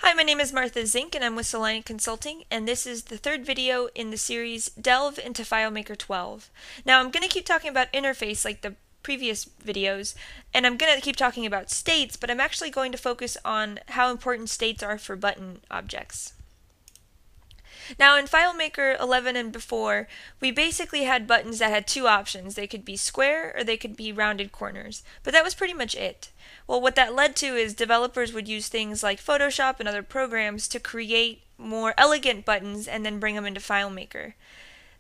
Hi, my name is Martha Zink and I'm with Soliant Consulting, and this is the third video in the series Delve into FileMaker 12. Now I'm going to keep talking about interface like the previous videos, and I'm going to keep talking about states, but I'm actually going to focus on how important states are for button objects. Now in FileMaker 11 and before, we basically had buttons that had two options. They could be square or they could be rounded corners, but that was pretty much it. Well, what that led to is developers would use things like Photoshop and other programs to create more elegant buttons and then bring them into FileMaker.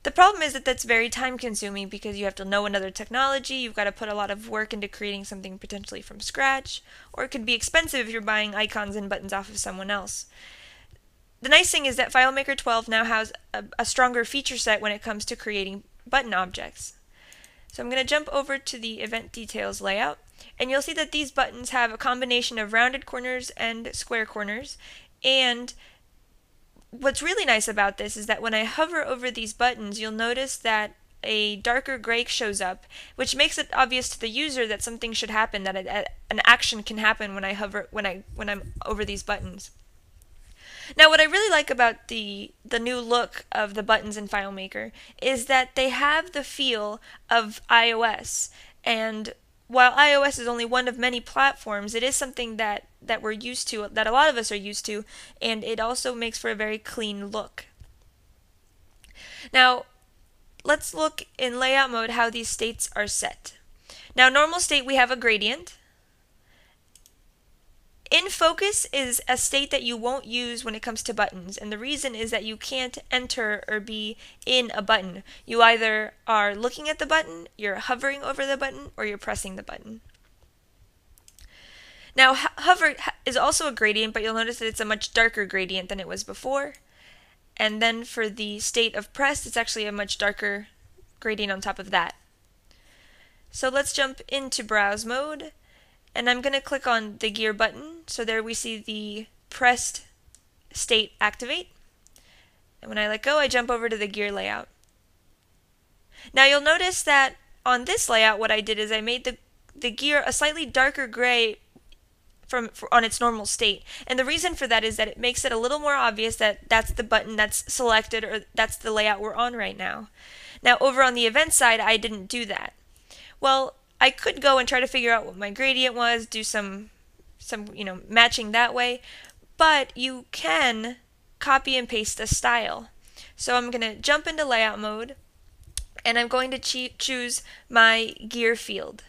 The problem is that that's very time consuming because you have to know another technology, you've got to put a lot of work into creating something potentially from scratch, or it could be expensive if you're buying icons and buttons off of someone else. The nice thing is that FileMaker 12 now has a stronger feature set when it comes to creating button objects. So I'm going to jump over to the event details layout, and you'll see that these buttons have a combination of rounded corners and square corners. And what's really nice about this is that when I hover over these buttons, you'll notice that a darker gray shows up, which makes it obvious to the user that something should happen, that an action can happen when I'm over these buttons. Now what I really like about the new look of the buttons in FileMaker is that they have the feel of iOS, and while iOS is only one of many platforms, it is something that we're used to, that a lot of us are used to, and it also makes for a very clean look. Now let's look in layout mode how these states are set. Now normal state, we have a gradient. In focus is a state that you won't use when it comes to buttons, and the reason is that you can't enter or be in a button. You either are looking at the button, you're hovering over the button, or you're pressing the button. Now hover is also a gradient, but you'll notice that it's a much darker gradient than it was before. And then for the state of press, it's actually a much darker gradient on top of that. So let's jump into browse mode. And I'm going to click on the gear button, so there we see the pressed state activate. And when I let go, I jump over to the gear layout. Now you'll notice that on this layout, what I did is I made the gear a slightly darker gray on its normal state. And the reason for that is that it makes it a little more obvious that that's the button that's selected, or that's the layout we're on right now. Now over on the event side, I didn't do that. Well, I could go and try to figure out what my gradient was, do some matching that way, but you can copy and paste a style. So I'm going to jump into layout mode, and I'm going to choose my gear field.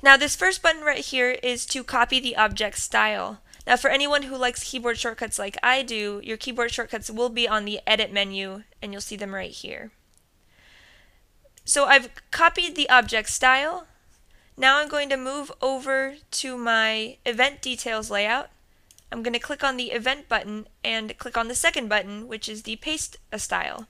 Now this first button right here is to copy the object style. Now for anyone who likes keyboard shortcuts like I do, your keyboard shortcuts will be on the edit menu, and you'll see them right here. So I've copied the object style. Now I'm going to move over to my event details layout. I'm going to click on the event button and click on the second button, which is the paste a style.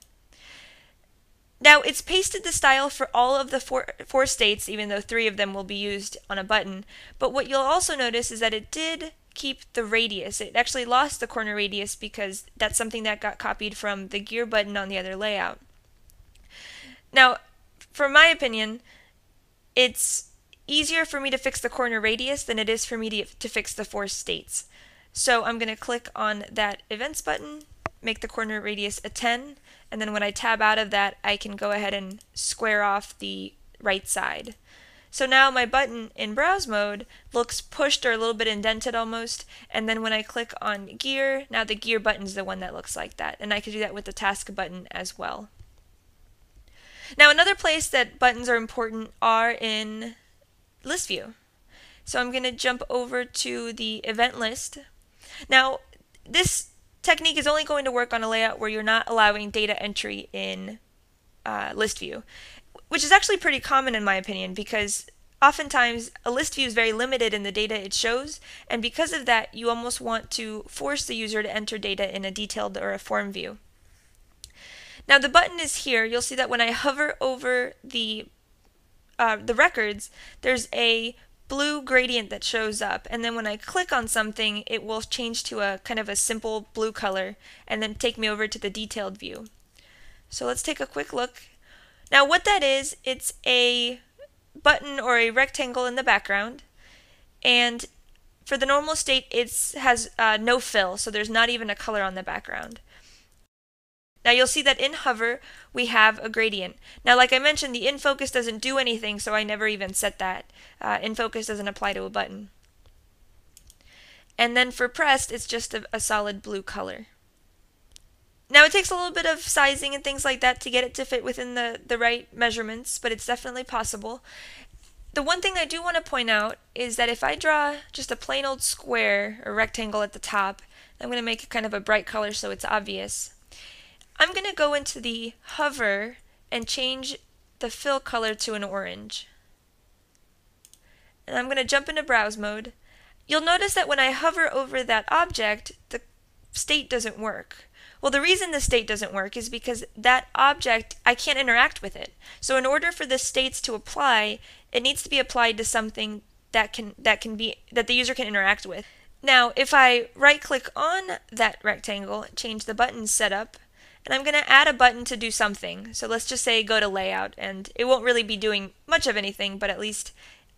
Now it's pasted the style for all of the four states, even though 3 of them will be used on a button. But what you'll also notice is that it did keep the radius. It actually lost the corner radius because that's something that got copied from the gear button on the other layout. Now, for my opinion, it's easier for me to fix the corner radius than it is for me to fix the 4 states. So I'm going to click on that events button, make the corner radius a 10, and then when I tab out of that, I can go ahead and square off the right side. So now my button in browse mode looks pushed or a little bit indented almost, and then when I click on gear, now the gear button is the one that looks like that, and I could do that with the task button as well. Now another place that buttons are important are in list view. So I'm going to jump over to the event list. Now this technique is only going to work on a layout where you're not allowing data entry in list view, which is actually pretty common in my opinion, because oftentimes a list view is very limited in the data it shows, and because of that you almost want to force the user to enter data in a detailed or a form view. Now the button is here. You'll see that when I hover over the records, there's a blue gradient that shows up, and then when I click on something, it will change to a kind of a simple blue color and then take me over to the detailed view. So let's take a quick look. Now what that is, it's a button or a rectangle in the background, and For the normal state, it has no fill, so there's not even a color on the background. Now you'll see that in hover, we have a gradient. Now like I mentioned, the in focus doesn't do anything, so I never even set that. In focus doesn't apply to a button. And then for pressed, it's just a solid blue color. Now it takes a little bit of sizing and things like that to get it to fit within the right measurements, but it's definitely possible. The one thing I do want to point out is that if I draw just a plain old square or rectangle at the top, I'm going to make it kind of a bright color so it's obvious. I'm going to go into the hover and change the fill color to an orange. And I'm going to jump into browse mode. You'll notice that when I hover over that object, the state doesn't work. Well, the reason the state doesn't work is because that object, I can't interact with it. So in order for the states to apply, it needs to be applied to something that the user can interact with. Now, if I right-click on that rectangle, change the button setup, and I'm going to add a button to do something. So let's just say go to layout, and it won't really be doing much of anything, but at least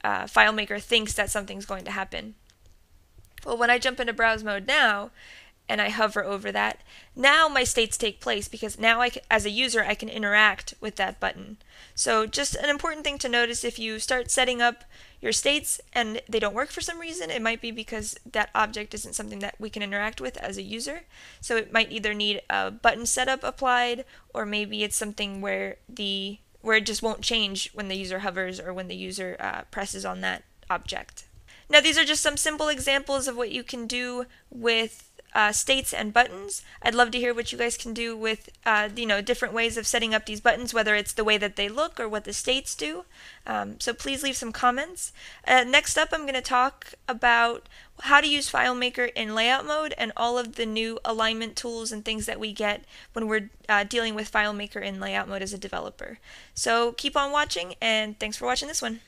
FileMaker thinks that something's going to happen. Well, when I jump into browse mode now, and I hover over that, now my states take place because now as a user I can interact with that button. So just an important thing to notice, if you start setting up your states and they don't work for some reason, it might be because that object isn't something that we can interact with as a user. So it might either need a button setup applied, or maybe it's something where it just won't change when the user hovers or when the user presses on that object. Now these are just some simple examples of what you can do with states and buttons. I'd love to hear what you guys can do with different ways of setting up these buttons, whether it's the way that they look or what the states do. So please leave some comments. Next up, I'm going to talk about how to use FileMaker in layout mode and all of the new alignment tools and things that we get when we're dealing with FileMaker in layout mode as a developer. So keep on watching, and thanks for watching this one.